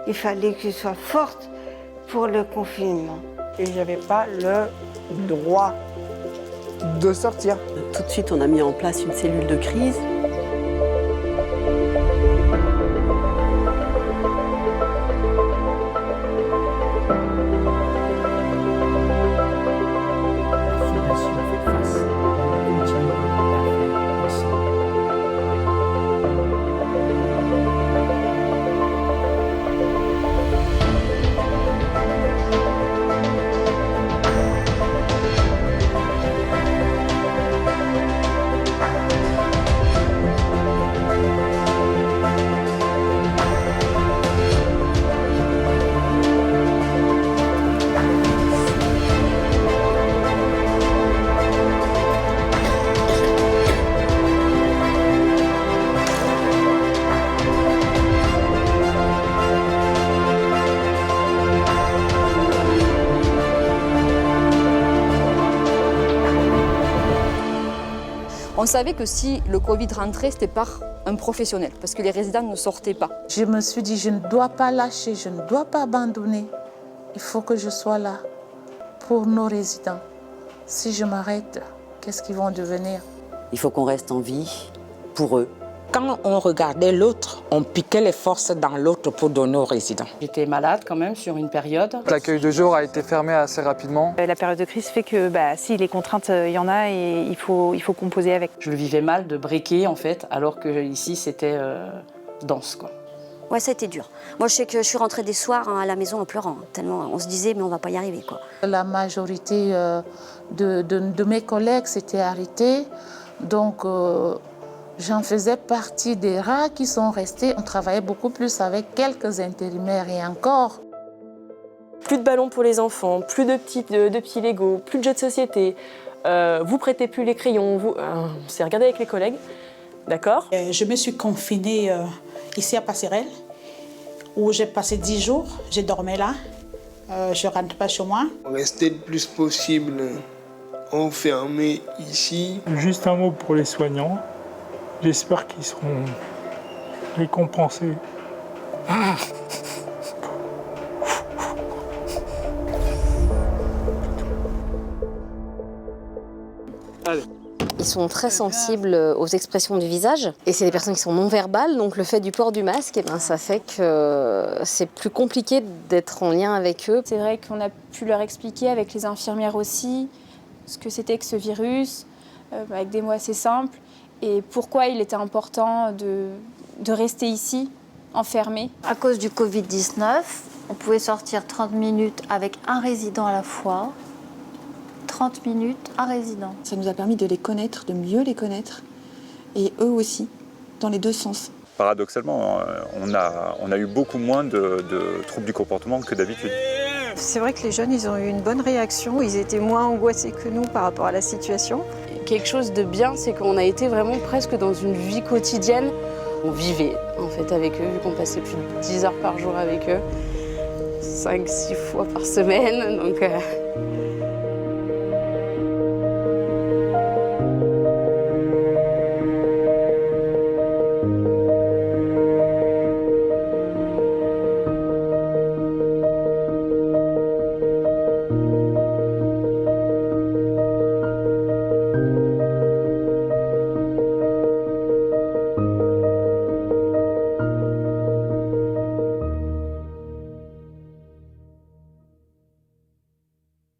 Il fallait que je sois forte pour le confinement. Et je n'avais pas le droit de sortir. Tout de suite, on a mis en place une cellule de crise. On savait que si le Covid rentrait, c'était par un professionnel, parce que les résidents ne sortaient pas. Je me suis dit, je ne dois pas lâcher, je ne dois pas abandonner. Il faut que je sois là pour nos résidents. Si je m'arrête, qu'est-ce qu'ils vont devenir? Il faut qu'on reste en vie pour eux. Quand on regardait l'autre, on piquait les forces dans l'autre pour donner aux résidents. J'étais malade quand même sur une période. L'accueil de jour a été fermé assez rapidement. La période de crise fait que si les contraintes, il y en a et il faut composer avec. Je le vivais mal de briquer en fait, alors que ici c'était dense quoi. Ouais, ça a été dur. Moi, je sais que je suis rentrée des soirs à la maison en pleurant, tellement on se disait mais on va pas y arriver quoi. La majorité de mes collègues s'étaient arrêtés, donc j'en faisais partie des rares qui sont restés. On travaillait beaucoup plus avec quelques intérimaires et encore. Plus de ballons pour les enfants, plus de petits Lego, plus de jeux de société. Vous prêtez plus les crayons. On s'est regardé avec les collègues, d'accord. Je me suis confinée ici à Passerelle, où j'ai passé 10 jours. J'ai dormi là. Je ne rentre pas chez moi. Rester le plus possible enfermé ici. Juste un mot pour les soignants. J'espère qu'ils seront récompensés. Allez. Ils sont très sensibles aux expressions du visage et c'est des personnes qui sont non-verbales, donc le fait du port du masque, ça fait que c'est plus compliqué d'être en lien avec eux. C'est vrai qu'on a pu leur expliquer avec les infirmières aussi ce que c'était que ce virus, avec des mots assez simples. Et pourquoi il était important de rester ici, enfermé. À cause du Covid-19, on pouvait sortir 30 minutes avec un résident à la fois, 30 minutes, un résident. Ça nous a permis de les connaître, de mieux les connaître, et eux aussi, dans les deux sens. Paradoxalement, on a eu beaucoup moins de troubles du comportement que d'habitude. C'est vrai que les jeunes, ils ont eu une bonne réaction, ils étaient moins angoissés que nous par rapport à la situation. Quelque chose de bien, c'est qu'on a été vraiment presque dans une vie quotidienne. On vivait en fait avec eux, vu qu'on passait plus de 10 heures par jour avec eux, 5-6 fois par semaine. Donc